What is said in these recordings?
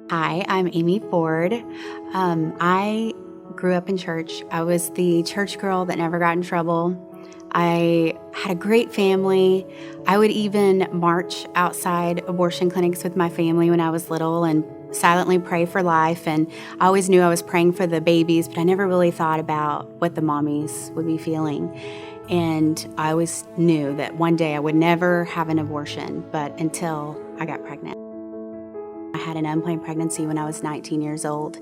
Hi, I'm Amy Ford. I grew up in church. I was the church girl that never got in trouble. I had a great family. I would even march outside abortion clinics with my family when I was little and silently pray for life. And I always knew I was praying for the babies, but I never really thought about what the mommies would be feeling. And I always knew that one day I would never have an abortion, but until I got pregnant. I had an unplanned pregnancy when I was 19 years old,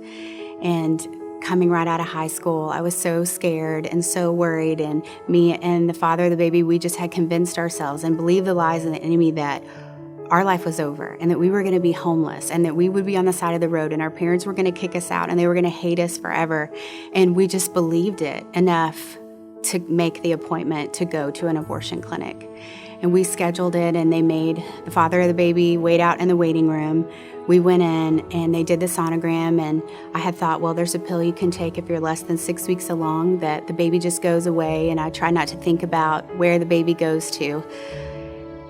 and coming right out of high school, I was so scared and so worried, and me and the father of the baby, we just had convinced ourselves and believed the lies of the enemy that our life was over and that we were going to be homeless and that we would be on the side of the road and our parents were going to kick us out and they were going to hate us forever. And we just believed it enough to make the appointment to go to an abortion clinic. And we scheduled it, and they made the father of the baby wait out in the waiting room. We went in and they did the sonogram, and I had thought, well, there's a pill you can take if you're less than 6 weeks along that the baby just goes away, and I try not to think about where the baby goes to.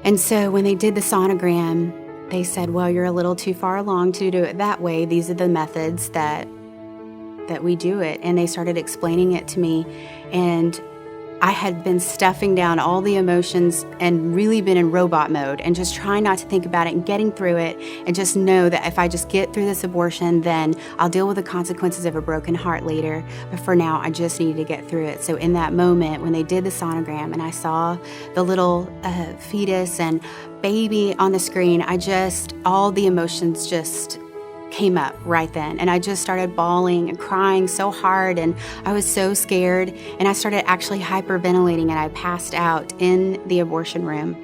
And so when they did the sonogram, they said, well, you're a little too far along to do it that way. These are the methods that we do it. And they started explaining it to me, and I had been stuffing down all the emotions and really been in robot mode and just trying not to think about it and getting through it and just know that if I just get through this abortion, then I'll deal with the consequences of a broken heart later. But for now, I just need to get through it. So in that moment, when they did the sonogram and I saw the little fetus and baby on the screen, all the emotions just came up right then, and I just started bawling and crying so hard, and I was so scared, and I started actually hyperventilating, and I passed out in the abortion room.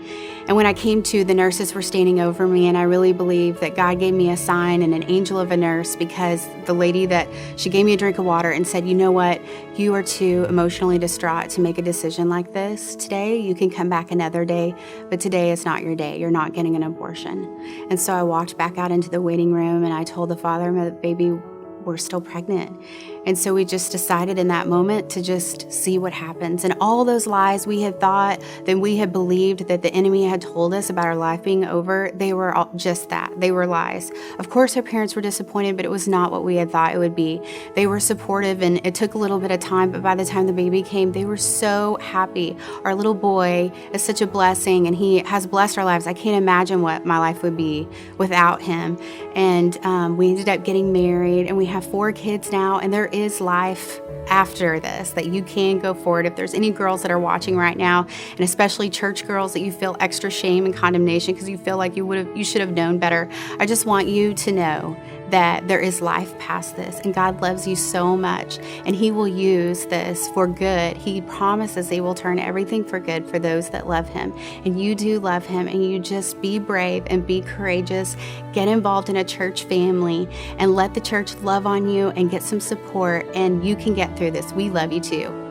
And when I came to, the nurses were standing over me, and I really believe that God gave me a sign and an angel of a nurse, because the lady she gave me a drink of water and said, you know what, you are too emotionally distraught to make a decision like this today. You can come back another day, but today is not your day. You're not getting an abortion. And so I walked back out into the waiting room, and I told the father of the baby, we're still pregnant. And so we just decided in that moment to just see what happens. And all those lies we had thought, that we had believed that the enemy had told us about our life being over, they were all just that. They were lies. Of course, our parents were disappointed, but it was not what we had thought it would be. They were supportive, and it took a little bit of time, but by the time the baby came, they were so happy. Our little boy is such a blessing, and he has blessed our lives. I can't imagine what my life would be without him. And we ended up getting married, and we have 4 kids now, and there is life after this, that you can go forward. If there's any girls that are watching right now, and especially church girls, that you feel extra shame and condemnation because you feel like you should have known better, I just want you to know that there is life past this, and God loves you so much, and He will use this for good. He promises He will turn everything for good for those that love Him, and you do love Him, and you just be brave and be courageous. Get involved in a church family and let the church love on you and get some support, and you can get through this. We love you too.